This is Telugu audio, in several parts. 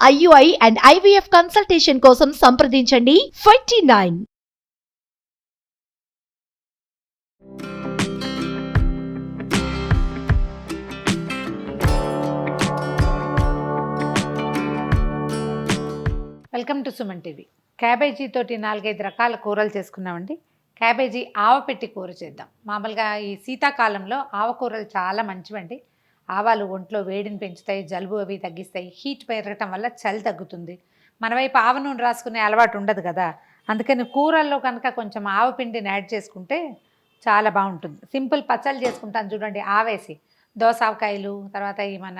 IUI and IVF కన్సల్టేషన్ కోసం సంప్రదించండి 29. Welcome to Suman TV. Cabbage తోటి 4-5 రకాల కూరలు చేసుకున్నామండి. క్యాబేజీ ఆవపెట్టి కూర చేద్దాం. మామూలుగా ఈ శీతాకాలంలో ఆవకూరలు చాలా మంచివండి. ఆవాలు ఒంట్లో వేడిని పెంచుతాయి, జలుబు అవి తగ్గిస్తాయి. హీట్ పెరగటం వల్ల చలి తగ్గుతుంది. మన వైపు ఆవ నూనె రాసుకునే అలవాటు ఉండదు కదా, అందుకని కూరల్లో కనుక కొంచెం ఆవపిండిని యాడ్ చేసుకుంటే చాలా బాగుంటుంది. సింపుల్ పచ్చళ్ళు చేసుకుంటాను చూడండి, ఆవేసి దోస ఆవకాయలు, తర్వాత ఈ మన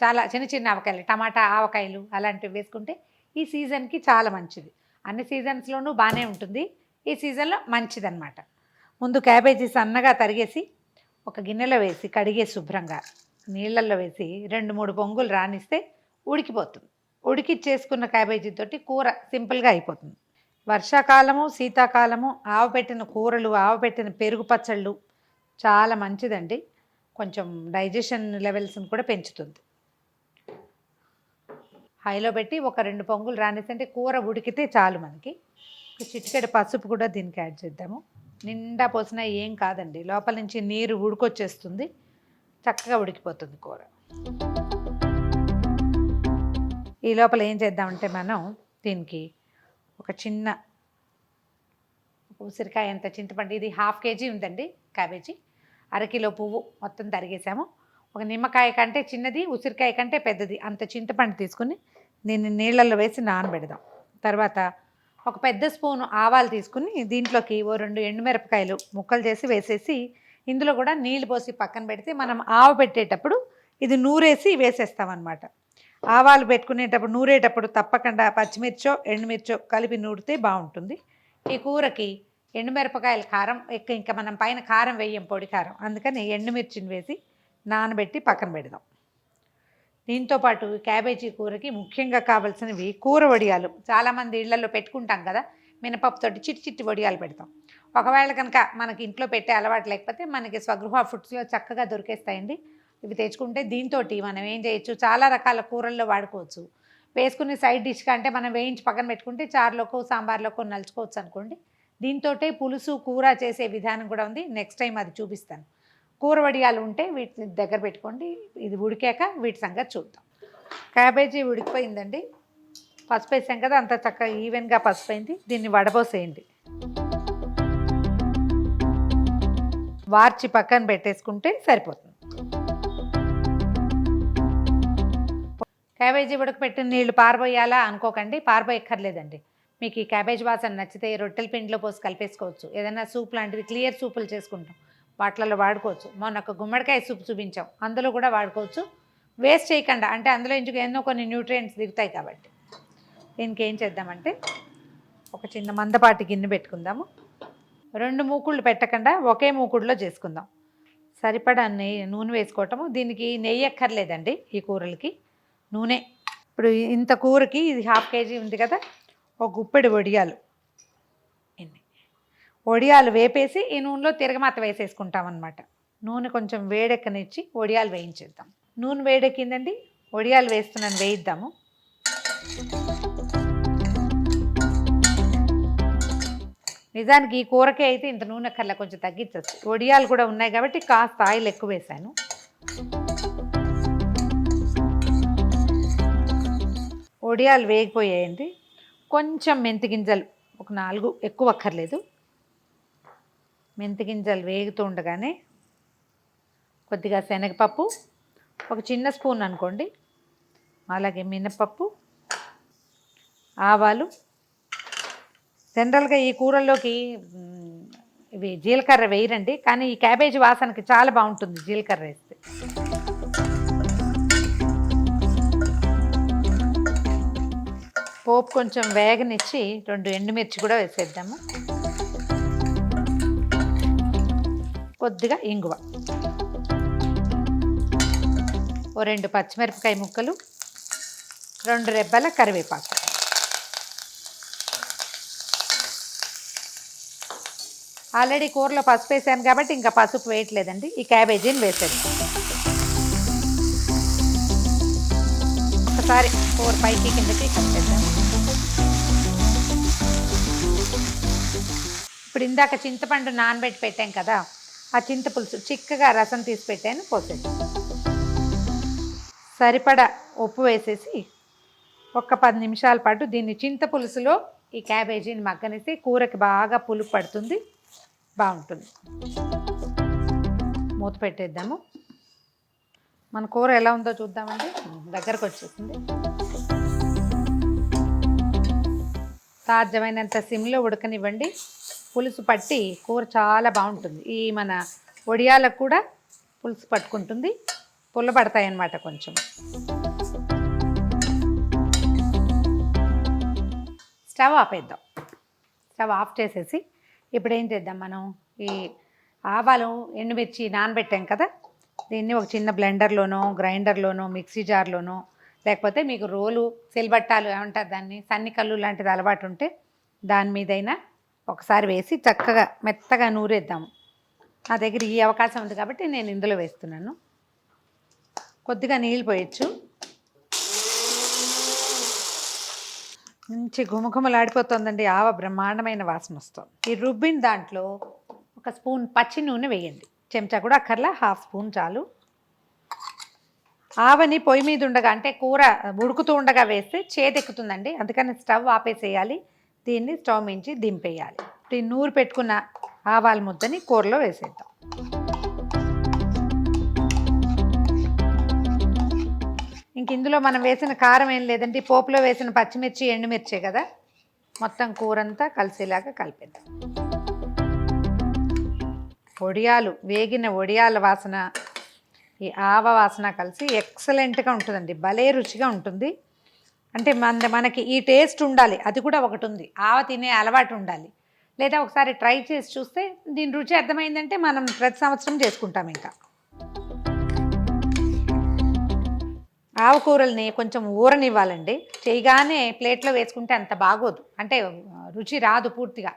చాలా చిన్న చిన్న ఆవకాయలు, టమాటా ఆవకాయలు అలాంటివి వేసుకుంటే ఈ సీజన్కి చాలా మంచిది. అన్ని సీజన్స్లోనూ బాగానే ఉంటుంది, ఈ సీజన్లో మంచిదన్నమాట. ముందు క్యాబేజీ సన్నగా తరిగేసి ఒక గిన్నెలో వేసి కడిగే శుభ్రంగా నీళ్ళల్లో వేసి 2-3 పొంగులు రానిస్తే ఉడికిపోతుంది. ఉడికిచ్చేసుకున్న క్యాబేజీతోటి కూర సింపుల్గా అయిపోతుంది. వర్షాకాలము, శీతాకాలము ఆవపెట్టిన కూరలు, ఆవపెట్టిన పెరుగు పచ్చళ్ళు చాలా మంచిదండి. కొంచెం డైజెషన్ లెవెల్స్ని కూడా పెంచుతుంది. హైలో పెట్టి ఒక 2 పొంగులు రానిస్తే కూర ఉడికితే చాలు. మనకి చిటికెడు పసుపు కూడా దీనికి యాడ్ చేద్దాము. నిండా పోసినా ఏం కాదండి, లోపల నుంచి నీరు ఉడికొచ్చేస్తుంది, చక్కగా ఉడికిపోతుంది కూర. ఈ లోపల ఏం చేద్దామంటే మనం దీనికి ఒక చిన్న ఉసిరికాయ అంత చింతపండు, ఇది 1/2 kg ఉందండి క్యాబేజీ. 1/2 కిలో పువ్వు మొత్తం తరిగేసాము. ఒక నిమ్మకాయ కంటే చిన్నది, ఉసిరికాయ కంటే పెద్దది అంత చింతపండు తీసుకుని దీన్ని నీళ్ళల్లో వేసి నానబెడదాం. తర్వాత ఒక పెద్ద స్పూను ఆవాలు తీసుకుని దీంట్లోకి 2 ఎండుమిరపకాయలు ముక్కలు చేసి వేసేసి ఇందులో కూడా నీళ్ళు పోసి పక్కన పెడితే మనం ఆవ పెట్టేటప్పుడు ఇది నూరేసి వేసేస్తామన్నమాట. ఆవాలు పెట్టుకునేటప్పుడు నూరేటప్పుడు తప్పకుండా పచ్చిమిర్చో ఎండుమిర్చో కలిపి నూరితే బాగుంటుంది. ఈ కూరకి ఎండుమిరపకాయల కారం ఇంకా మనం పైన కారం వేయం, పొడి కారం, అందుకని ఎండుమిర్చిని వేసి నానబెట్టి పక్కన పెడదాం. దీంతోపాటు క్యాబేజీ కూరకి ముఖ్యంగా కావాల్సినవి కూర వడియాలు. చాలామంది ఇళ్లలో పెట్టుకుంటాం కదా, మినపప్పుతోటి చిట్టి చిట్టి వడియాలు పెడతాం. ఒకవేళ కనుక మనకి ఇంట్లో పెట్టే అలవాటు లేకపోతే మనకి స్వగృహ ఫుడ్స్లో చక్కగా దొరికేస్తాయండి. ఇవి తెచ్చుకుంటే దీంతో మనం ఏం చేయొచ్చు, చాలా రకాల కూరల్లో వాడుకోవచ్చు. వేసుకునే సైడ్ డిష్ కంటే మనం వేయించి పక్కన పెట్టుకుంటే చారులోకో సాంబార్లోకో నలుచుకోవచ్చు అనుకోండి. దీంతో పులుసు కూర చేసే విధానం కూడా ఉంది, నెక్స్ట్ టైం అది చూపిస్తాను. కూర వడియాలు ఉంటే వీటిని దగ్గర పెట్టుకోండి. ఇది ఉడికాక వీటి సంగతి చూద్దాం. క్యాబేజీ ఉడికిపోయిందండి, పసుపు వేసాం కదా, అంత చక్కగా ఈవెన్గా పసుపు అయింది. దీన్ని వడబోసేయండి. వార్చి పక్కన పెట్టేసుకుంటే సరిపోతుంది. క్యాబేజీ ఉడకపెట్టిన నీళ్లు పారబోయాలా అనుకోకండి, పారబోయక్కర్లేదండి. మీకు ఈ క్యాబేజ్ వాసన నచ్చితే రొట్టెల పిండిలో పోసి కలిపేసుకోవచ్చు. ఏదైనా సూప్ లాంటిది క్లియర్ సూపులు చేసుకుంటాం, వాటిలలో వాడుకోవచ్చు. మొన్న ఒక గుమ్మడికాయ సూప్ చూపించాం, అందులో కూడా వాడుకోవచ్చు. వేస్ట్ చేయకుండా, అంటే అందులో ఎన్నో కొన్ని న్యూట్రియంట్స్ దిగుతాయి కాబట్టి. దీనికి ఏం చేద్దామంటే ఒక చిన్న మందపాటి గిన్నె పెట్టుకుందాము. 2 మూకుళ్ళు పెట్టకుండా ఒకే మూకుడులో చేసుకుందాం. సరిపడా నూనె వేసుకోవటము. దీనికి నెయ్యి ఎక్కర్లేదండి, ఈ కూరలకి నూనె. ఇప్పుడు ఇంత కూరకి ఇది 1/2 kg ఉంది కదా, ఒక గుప్పెడు వడియాలు, వడియాలు వేపేసి ఈ నూనెలో తిరగమాత వేసేసుకుంటాం అన్నమాట. నూనె కొంచెం వేడెక్కనిచ్చి వడియాలు వేయించేద్దాం. నూనె వేడెక్కిందండి, వడియాలు వేస్తున్నాను, వేయిద్దాము. నిజానికి ఈ కూరకే అయితే ఇంత నూనె కల్లా కొంచెం తగ్గించవచ్చు. వడియాలు కూడా ఉన్నాయి కాబట్టి కాస్త ఆయిల్ ఎక్కువ వేసాను. వడియాలు వేగిపోయాయండి. కొంచెం మెంతి గింజలు ఒక 4, ఎక్కువ అక్కర్లేదు. మెంతి గింజలు వేగుతూ ఉండగానే కొద్దిగా శనగపప్పు, ఒక చిన్న స్పూన్ అనుకోండి, అలాగే మినపప్పు, ఆవాలు. జనరల్గా ఈ కూరల్లోకి ఇవి జీలకర్ర వేయరండి, కానీ ఈ క్యాబేజీ వాసనకి చాలా బాగుంటుంది జీలకర్ర వేస్తే. పోపు కొంచెం వేగనిచ్చి 2 ఎండుమిర్చి కూడా వేసేద్దాము. కొద్దిగా ఇంగువ, 2 పచ్చిమిరపకాయ ముక్కలు, 2 రెబ్బల కరివేపాకు. ఆల్రెడీ కూరలో పసుపు వేసాను కాబట్టి ఇంకా పసుపు వేయట్లేదండి. ఈ క్యాబేజీని వేసేద్దాం. ఒకసారి కూర పైకి కిందకి కలిపేద్దాము. ఇప్పుడు ఇందాక చింతపండు నానబెట్టి పెట్టాం కదా, ఆ చింతపులుసు చిక్కగా రసం తీసి పెట్టాను, పోసేసి సరిపడా ఉప్పు వేసేసి ఒక 10 నిమిషాల పాటు దీన్ని చింతపులుసులో ఈ క్యాబేజీని మగ్గనిస్తే కూరకి బాగా పులుపు పడుతుంది, బాగుంటుంది. మూత పెట్టేద్దాము. మన కూర ఎలా ఉందో చూద్దామండి. దగ్గరకు వచ్చేసింది. సాధ్యమైనంత సిమ్లో ఉడకనివ్వండి. పులుసు పట్టి కూర చాలా బాగుంటుంది. ఈ మన వడియాలకు కూడా పులుసు పట్టుకుంటుంది, పుల్లబడతాయి అన్నమాట కొంచెం. స్టవ్ ఆపేద్దాం. స్టవ్ ఆఫ్ చేసేసి ఇప్పుడు ఏం చేద్దాం, మనం ఈ ఆవాలు ఎండుమిర్చి నానబెట్టాం కదా, దీన్ని ఒక చిన్న బ్లెండర్లోనో గ్రైండర్లోనో మిక్సీ జార్లోనో లేకపోతే మీకు రోలు సెల్బట్టాలు ఏమంటారు దాన్ని, సన్నికల్లు లాంటిది అలవాటు ఉంటే దాని మీదైనా ఒకసారి వేసి చక్కగా మెత్తగా నూరేద్దాము. నా దగ్గర ఈ అవకాశం ఉంది కాబట్టి నేను ఇందులో వేస్తున్నాను. కొద్దిగా నీళ్ళు పోయచ్చు. మంచి గుమగుమలాడిపోతుందండి, ఆవ బ్రహ్మాండమైన వాసన వస్తుంది. ఈ రుబ్బిన దాంట్లో ఒక స్పూన్ పచ్చి నూనె వేయండి. చెంచా కూడా అక్కర్లా, 1/2 స్పూన్ చాలు. ఆవని పొయ్యి మీద ఉండగా అంటే కూర ఉడుకుతూ ఉండగా వేస్తే చేదెక్కుతుందండి, అందుకని స్టవ్ ఆపేసేయాలి. దీన్ని స్టవ్ మించి దింపేయాలి. ఈ నూరు పెట్టుకున్న ఆవాల ముద్దని కూరలో వేసేద్దాం. ఇంక ఇందులో మనం వేసిన కారం ఏం లేదండి, పోపులో వేసిన పచ్చిమిర్చి ఎండుమిర్చే కదా, మొత్తం కూరంతా కలిసేలాగా కలిపేద్దాం. వడియాలు, వేగిన వడియాల వాసన ఈ ఆవ వాసన కలిసి ఎక్సలెంట్గా ఉంటుందండి, భలే రుచిగా ఉంటుంది. అంటే మనకి ఈ టేస్ట్ ఉండాలి, అది కూడా ఒకటి ఉంది, ఆవ తినే అలవాటు ఉండాలి. లేదా ఒకసారి ట్రై చేసి చూస్తే దీని రుచి అర్థమైందంటే మనం ప్రతి సంవత్సరం చేసుకుంటాం. ఇంకా ఆవకూరల్ని కొంచెం ఊరనివ్వాలండి. చేయగానే ప్లేట్లో వేసుకుంటే అంత బాగోదు, అంటే రుచి రాదు పూర్తిగా.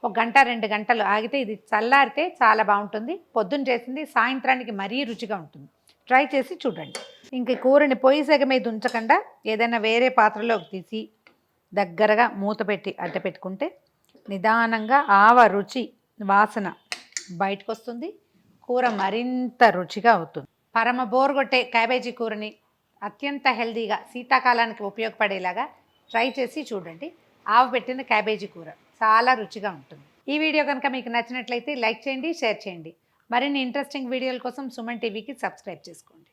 1 గంట 2 గంటలు ఆగితే ఇది చల్లారితే చాలా బాగుంటుంది. పొద్దున్న చేసింది సాయంత్రానికి మరీ రుచిగా ఉంటుంది. ట్రై చేసి చూడండి. ఇంక కూరని పొయ్యి సెగ మీద ఉంచకుండా ఏదైనా వేరే పాత్రలోకి తీసి దగ్గరగా మూత పెట్టి అడ్డ పెట్టుకుంటే నిదానంగా ఆవ రుచి వాసన బయటకు వస్తుంది, కూర మరింత రుచిగా అవుతుంది. పరమ బోరుగొట్టే క్యాబేజీ కూరని అత్యంత హెల్దీగా శీతాకాలానికి ఉపయోగపడేలాగా ట్రై చేసి చూడండి. ఆవ పెట్టిన క్యాబేజీ కూర చాలా రుచిగా ఉంటుంది. ఈ వీడియో కనుక మీకు నచ్చినట్లయితే లైక్ చేయండి, షేర్ చేయండి. మరిన్ని ఇంట్రెస్టింగ్ వీడియోల కోసం సుమన్ టీవీకి సబ్స్క్రైబ్ చేసుకోండి.